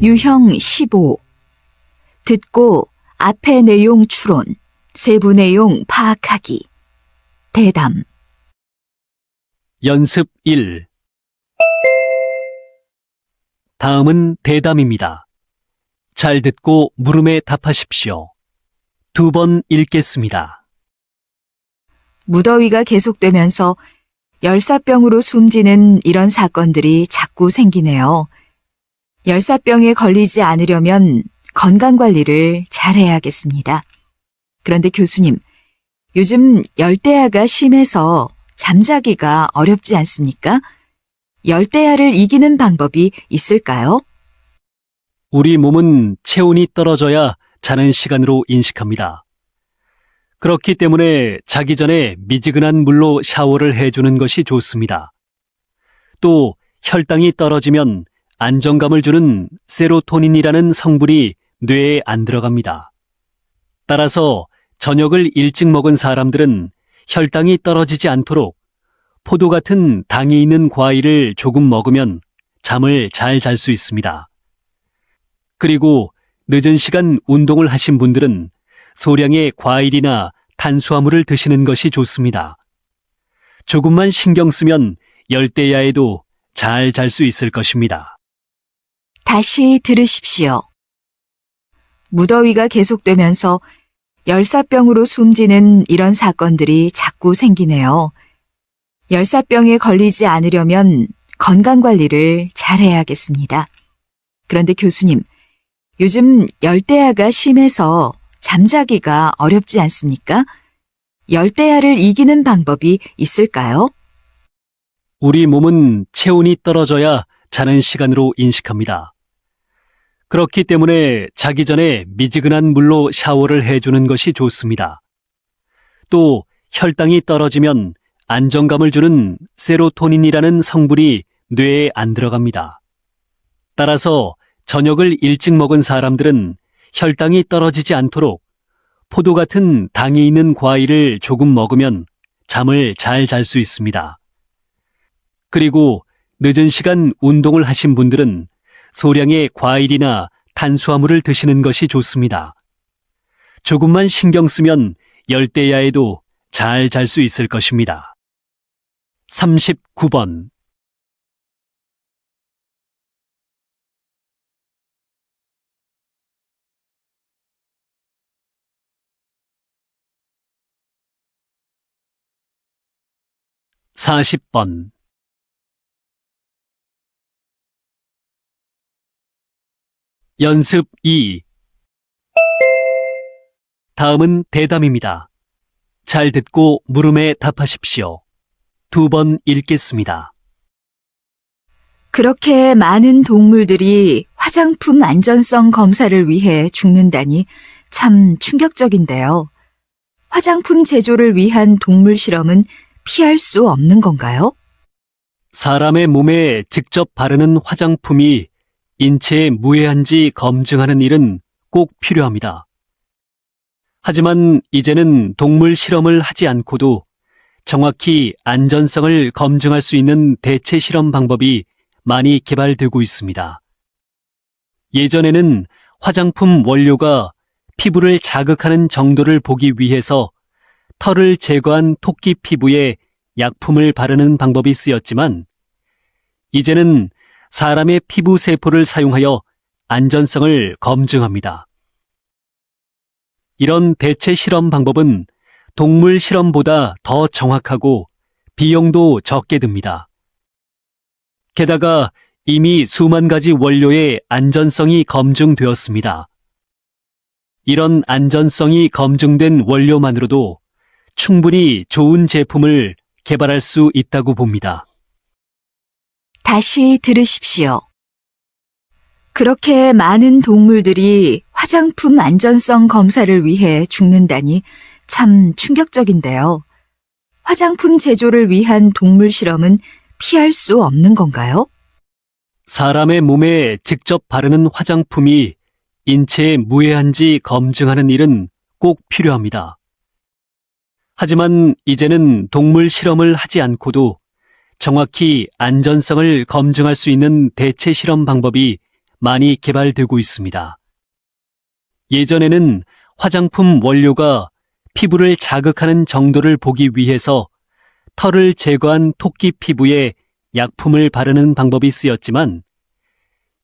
유형 15. 듣고 앞의 내용 추론, 세부 내용 파악하기. 대담. 연습 1. 다음은 대담입니다. 잘 듣고 물음에 답하십시오. 2번 읽겠습니다. 무더위가 계속되면서 열사병으로 숨지는 이런 사건들이 자꾸 생기네요. 열사병에 걸리지 않으려면 건강관리를 잘해야겠습니다. 그런데 교수님, 요즘 열대야가 심해서 잠자기가 어렵지 않습니까? 열대야를 이기는 방법이 있을까요? 우리 몸은 체온이 떨어져야 자는 시간으로 인식합니다. 그렇기 때문에 자기 전에 미지근한 물로 샤워를 해주는 것이 좋습니다. 또 혈당이 떨어지면 안정감을 주는 세로토닌이라는 성분이 뇌에 안 들어갑니다. 따라서 저녁을 일찍 먹은 사람들은 혈당이 떨어지지 않도록 포도 같은 당이 있는 과일을 조금 먹으면 잠을 잘 잘 수 있습니다. 그리고 늦은 시간 운동을 하신 분들은 소량의 과일이나 탄수화물을 드시는 것이 좋습니다. 조금만 신경 쓰면 열대야에도 잘 잘 수 있을 것입니다. 다시 들으십시오. 무더위가 계속되면서 열사병으로 숨지는 이런 사건들이 자꾸 생기네요. 열사병에 걸리지 않으려면 건강관리를 잘해야겠습니다. 그런데 교수님, 요즘 열대야가 심해서 잠자기가 어렵지 않습니까? 열대야를 이기는 방법이 있을까요? 우리 몸은 체온이 떨어져야 자는 시간으로 인식합니다. 그렇기 때문에 자기 전에 미지근한 물로 샤워를 해주는 것이 좋습니다. 또 혈당이 떨어지면 안정감을 주는 세로토닌이라는 성분이 뇌에 안 들어갑니다. 따라서 저녁을 일찍 먹은 사람들은 혈당이 떨어지지 않도록 포도 같은 당이 있는 과일을 조금 먹으면 잠을 잘 잘 수 있습니다. 그리고 늦은 시간 운동을 하신 분들은 소량의 과일이나 탄수화물을 드시는 것이 좋습니다. 조금만 신경 쓰면 열대야에도 잘 잘 수 있을 것입니다. 39번. (40번) 연습 2. 다음은 대담입니다. 잘 듣고 물음에 답하십시오. 2번 읽겠습니다. 그렇게 많은 동물들이 화장품 안전성 검사를 위해 죽는다니 참 충격적인데요. 화장품 제조를 위한 동물 실험은 피할 수 없는 건가요? 사람의 몸에 직접 바르는 화장품이 인체에 무해한지 검증하는 일은 꼭 필요합니다. 하지만 이제는 동물 실험을 하지 않고도 정확히 안전성을 검증할 수 있는 대체 실험 방법이 많이 개발되고 있습니다. 예전에는 화장품 원료가 피부를 자극하는 정도를 보기 위해서 털을 제거한 토끼 피부에 약품을 바르는 방법이 쓰였지만 이제는 사람의 피부 세포를 사용하여 안전성을 검증합니다. 이런 대체 실험 방법은 동물 실험보다 더 정확하고 비용도 적게 듭니다. 게다가 이미 수만 가지 원료의 안전성이 검증되었습니다. 이런 안전성이 검증된 원료만으로도 충분히 좋은 제품을 개발할 수 있다고 봅니다. 다시 들으십시오. 그렇게 많은 동물들이 화장품 안전성 검사를 위해 죽는다니 참 충격적인데요. 화장품 제조를 위한 동물 실험은 피할 수 없는 건가요? 사람의 몸에 직접 바르는 화장품이 인체에 무해한지 검증하는 일은 꼭 필요합니다. 하지만 이제는 동물 실험을 하지 않고도 정확히 안전성을 검증할 수 있는 대체 실험 방법이 많이 개발되고 있습니다. 예전에는 화장품 원료가 피부를 자극하는 정도를 보기 위해서 털을 제거한 토끼 피부에 약품을 바르는 방법이 쓰였지만,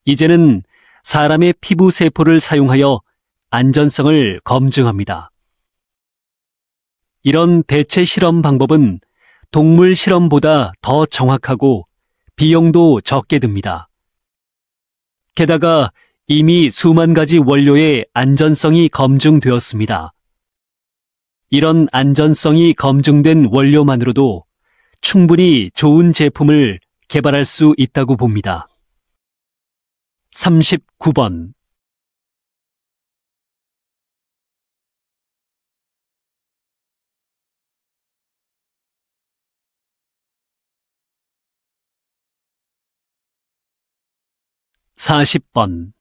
이제는 사람의 피부 세포를 사용하여 안전성을 검증합니다. 이런 대체 실험 방법은 동물 실험보다 더 정확하고 비용도 적게 듭니다. 게다가 이미 수만 가지 원료의 안전성이 검증되었습니다. 이런 안전성이 검증된 원료만으로도 충분히 좋은 제품을 개발할 수 있다고 봅니다. 39번. (40번)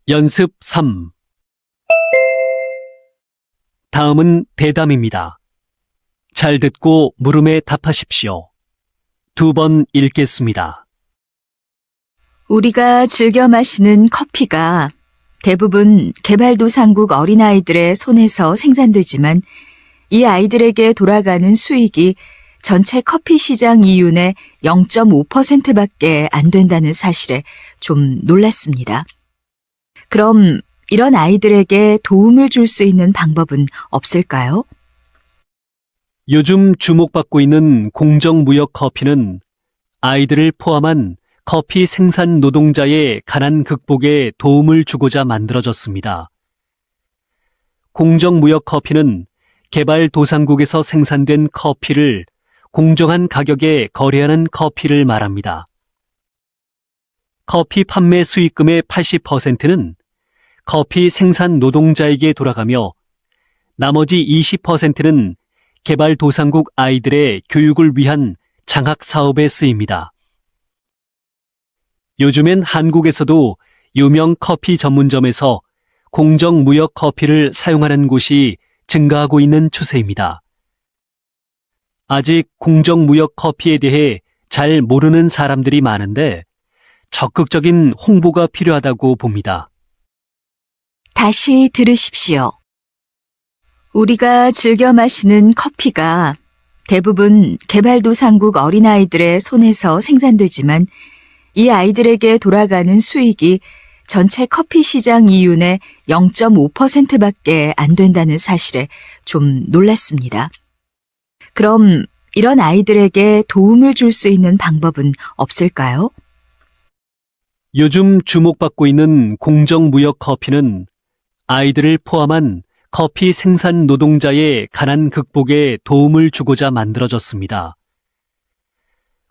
연습 3. 다음은 대담입니다. 잘 듣고 물음에 답하십시오. 2번 읽겠습니다. 우리가 즐겨 마시는 커피가 대부분 개발도상국 어린아이들의 손에서 생산되지만 이 아이들에게 돌아가는 수익이 전체 커피 시장 이윤의 0.5%밖에 안 된다는 사실에 좀 놀랐습니다. 그럼 이런 아이들에게 도움을 줄 수 있는 방법은 없을까요? 요즘 주목받고 있는 공정무역 커피는 아이들을 포함한 커피 생산 노동자의 가난 극복에 도움을 주고자 만들어졌습니다. 공정무역 커피는 개발도상국에서 생산된 커피를 공정한 가격에 거래하는 커피를 말합니다. 커피 판매 수익금의 80%는 커피 생산 노동자에게 돌아가며 나머지 20%는 개발도상국 아이들의 교육을 위한 장학 사업에 쓰입니다. 요즘엔 한국에서도 유명 커피 전문점에서 공정무역 커피를 사용하는 곳이 증가하고 있는 추세입니다. 아직 공정무역 커피에 대해 잘 모르는 사람들이 많은데 적극적인 홍보가 필요하다고 봅니다. 다시 들으십시오. 우리가 즐겨 마시는 커피가 대부분 개발도상국 어린아이들의 손에서 생산되지만 이 아이들에게 돌아가는 수익이 전체 커피 시장 이윤의 0.5%밖에 안 된다는 사실에 좀 놀랐습니다. 그럼 이런 아이들에게 도움을 줄 수 있는 방법은 없을까요? 요즘 주목받고 있는 공정무역 커피는 아이들을 포함한 커피 생산 노동자의 가난 극복에 도움을 주고자 만들어졌습니다.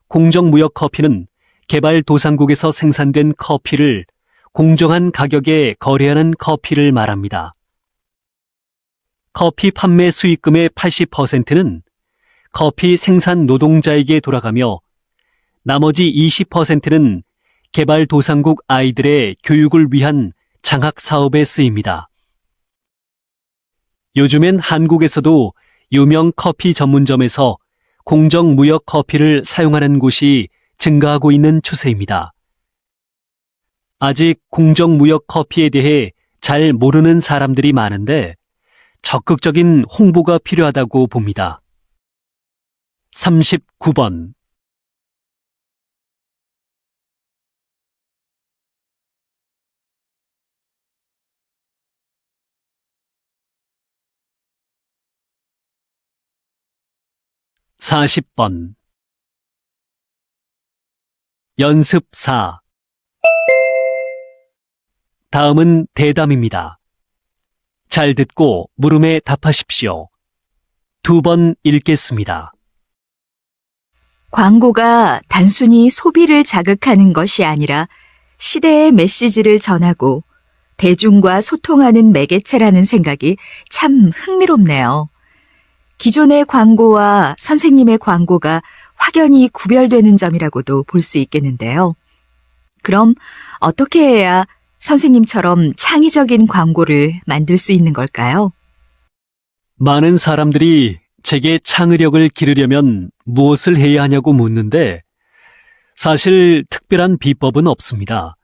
공정무역 커피는 개발도상국에서 생산된 커피를 공정한 가격에 거래하는 커피를 말합니다. 커피 판매 수익금의 80%는 커피 생산 노동자에게 돌아가며 나머지 20%는 개발도상국 아이들의 교육을 위한 장학 사업에 쓰입니다. 요즘엔 한국에서도 유명 커피 전문점에서 공정무역 커피를 사용하는 곳이 증가하고 있는 추세입니다. 아직 공정무역 커피에 대해 잘 모르는 사람들이 많은데 적극적인 홍보가 필요하다고 봅니다. 39번. (40번) 연습 4. 다음은 대담입니다. 잘 듣고 물음에 답하십시오. 2번 읽겠습니다. 광고가 단순히 소비를 자극하는 것이 아니라 시대의 메시지를 전하고 대중과 소통하는 매개체라는 생각이 참 흥미롭네요. 기존의 광고와 선생님의 광고가 확연히 구별되는 점이라고도 볼 수 있겠는데요. 그럼 어떻게 해야 선생님처럼 창의적인 광고를 만들 수 있는 걸까요? 많은 사람들이 제게 창의력을 기르려면 무엇을 해야 하냐고 묻는데 사실 특별한 비법은 없습니다.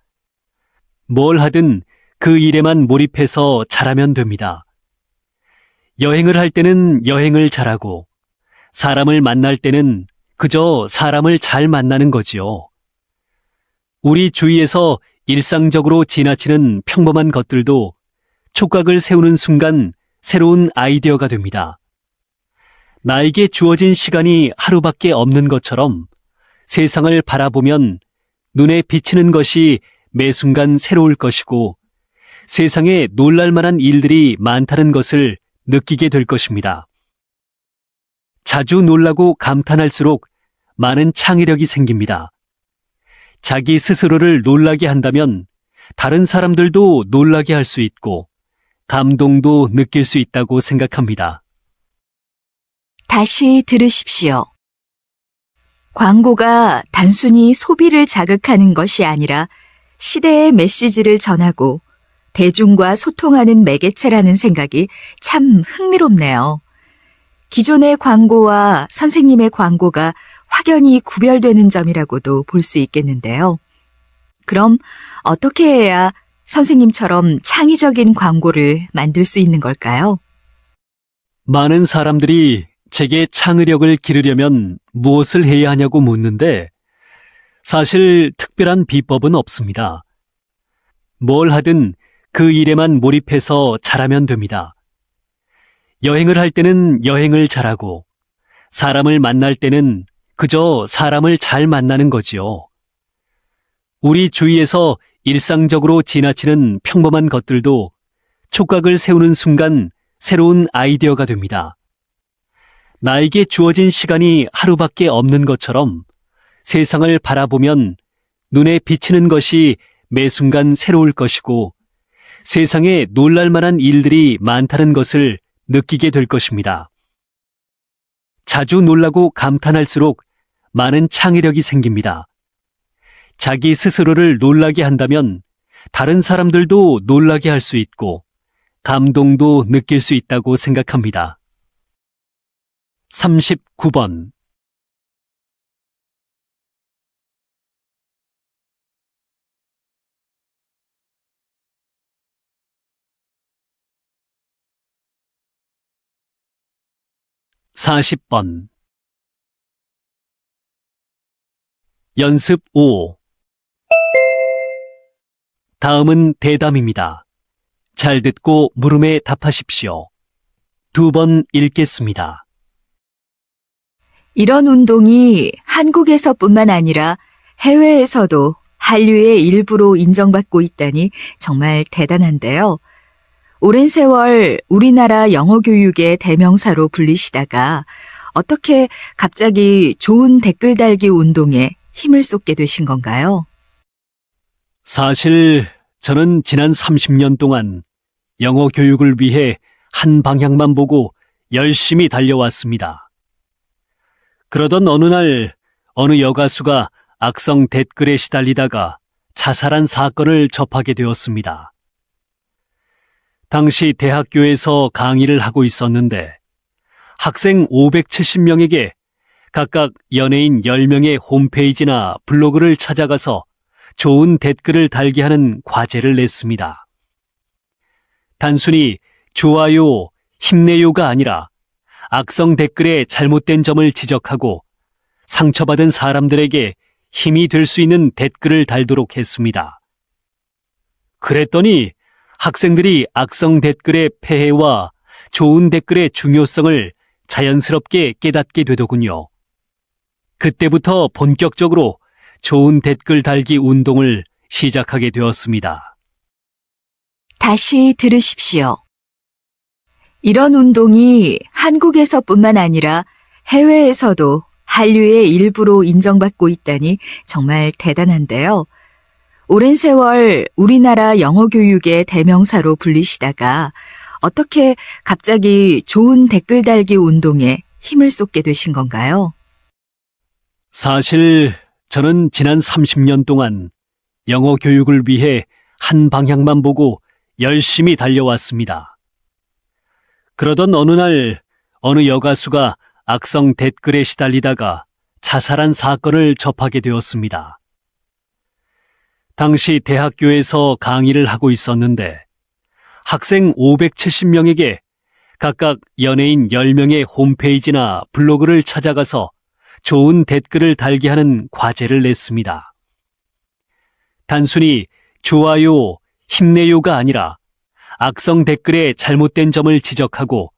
뭘 하든 그 일에만 몰입해서 잘하면 됩니다. 여행을 할 때는 여행을 잘하고 사람을 만날 때는 그저 사람을 잘 만나는 거지요. 우리 주위에서 일상적으로 지나치는 평범한 것들도 촉각을 세우는 순간 새로운 아이디어가 됩니다. 나에게 주어진 시간이 하루밖에 없는 것처럼 세상을 바라보면 눈에 비치는 것이 매 순간 새로울 것이고 세상에 놀랄 만한 일들이 많다는 것을 느끼게 될 것입니다. 자주 놀라고 감탄할수록 많은 창의력이 생깁니다. 자기 스스로를 놀라게 한다면 다른 사람들도 놀라게 할 수 있고 감동도 느낄 수 있다고 생각합니다. 다시 들으십시오. 광고가 단순히 소비를 자극하는 것이 아니라 시대의 메시지를 전하고 대중과 소통하는 매개체라는 생각이 참 흥미롭네요. 기존의 광고와 선생님의 광고가 확연히 구별되는 점이라고도 볼 수 있겠는데요. 그럼 어떻게 해야 선생님처럼 창의적인 광고를 만들 수 있는 걸까요? 많은 사람들이 제게 창의력을 기르려면 무엇을 해야 하냐고 묻는데 사실 특별한 비법은 없습니다. 뭘 하든 그 일에만 몰입해서 잘하면 됩니다. 여행을 할 때는 여행을 잘하고 사람을 만날 때는 그저 사람을 잘 만나는 거지요. 우리 주위에서 일상적으로 지나치는 평범한 것들도 촉각을 세우는 순간 새로운 아이디어가 됩니다. 나에게 주어진 시간이 하루밖에 없는 것처럼 세상을 바라보면 눈에 비치는 것이 매 순간 새로울 것이고 세상에 놀랄 만한 일들이 많다는 것을 느끼게 될 것입니다. 자주 놀라고 감탄할수록 많은 창의력이 생깁니다. 자기 스스로를 놀라게 한다면 다른 사람들도 놀라게 할 수 있고 감동도 느낄 수 있다고 생각합니다. 39번. (40번) 연습 5. 다음은 대담입니다. 잘 듣고 물음에 답하십시오. 2번 읽겠습니다. 이런 운동이 한국에서뿐만 아니라 해외에서도 한류의 일부로 인정받고 있다니 정말 대단한데요. 오랜 세월 우리나라 영어 교육의 대명사로 불리시다가 어떻게 갑자기 좋은 댓글 달기 운동에 힘을 쏟게 되신 건가요? 사실 저는 지난 30년 동안 영어 교육을 위해 한 방향만 보고 열심히 달려왔습니다. 그러던 어느 날 어느 여가수가 악성 댓글에 시달리다가 자살한 사건을 접하게 되었습니다. 당시 대학교에서 강의를 하고 있었는데 학생 570명에게 각각 연예인 10명의 홈페이지나 블로그를 찾아가서 좋은 댓글을 달게 하는 과제를 냈습니다. 단순히 좋아요, 힘내요가 아니라 악성 댓글의 잘못된 점을 지적하고 상처받은 사람들에게 힘이 될 수 있는 댓글을 달도록 했습니다. 그랬더니 학생들이 악성 댓글의 폐해와 좋은 댓글의 중요성을 자연스럽게 깨닫게 되더군요. 그때부터 본격적으로 좋은 댓글 달기 운동을 시작하게 되었습니다. 다시 들으십시오. 이런 운동이 한국에서뿐만 아니라 해외에서도 한류의 일부로 인정받고 있다니 정말 대단한데요. 오랜 세월 우리나라 영어 교육의 대명사로 불리시다가 어떻게 갑자기 좋은 댓글 달기 운동에 힘을 쏟게 되신 건가요? 사실 저는 지난 30년 동안 영어 교육을 위해 한 방향만 보고 열심히 달려왔습니다. 그러던 어느 날 어느 여가수가 악성 댓글에 시달리다가 자살한 사건을 접하게 되었습니다. 당시 대학교에서 강의를 하고 있었는데 학생 570명에게 각각 연예인 10명의 홈페이지나 블로그를 찾아가서 좋은 댓글을 달게 하는 과제를 냈습니다. 단순히 좋아요, 힘내요가 아니라 악성 댓글의 잘못된 점을 지적하고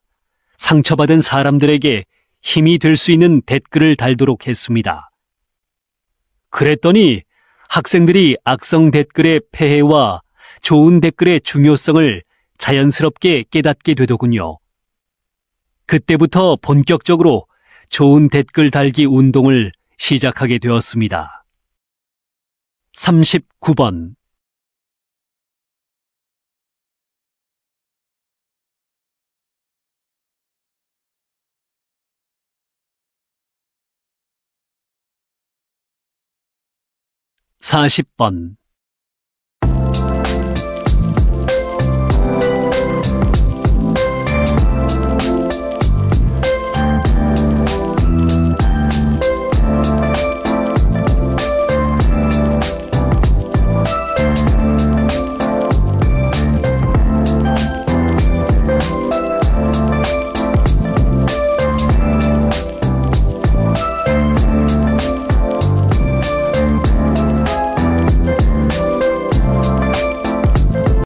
상처받은 사람들에게 힘이 될 수 있는 댓글을 달도록 했습니다. 그랬더니 학생들이 악성 댓글의 폐해와 좋은 댓글의 중요성을 자연스럽게 깨닫게 되더군요. 그때부터 본격적으로 좋은 댓글 달기 운동을 시작하게 되었습니다. 39번. (40번)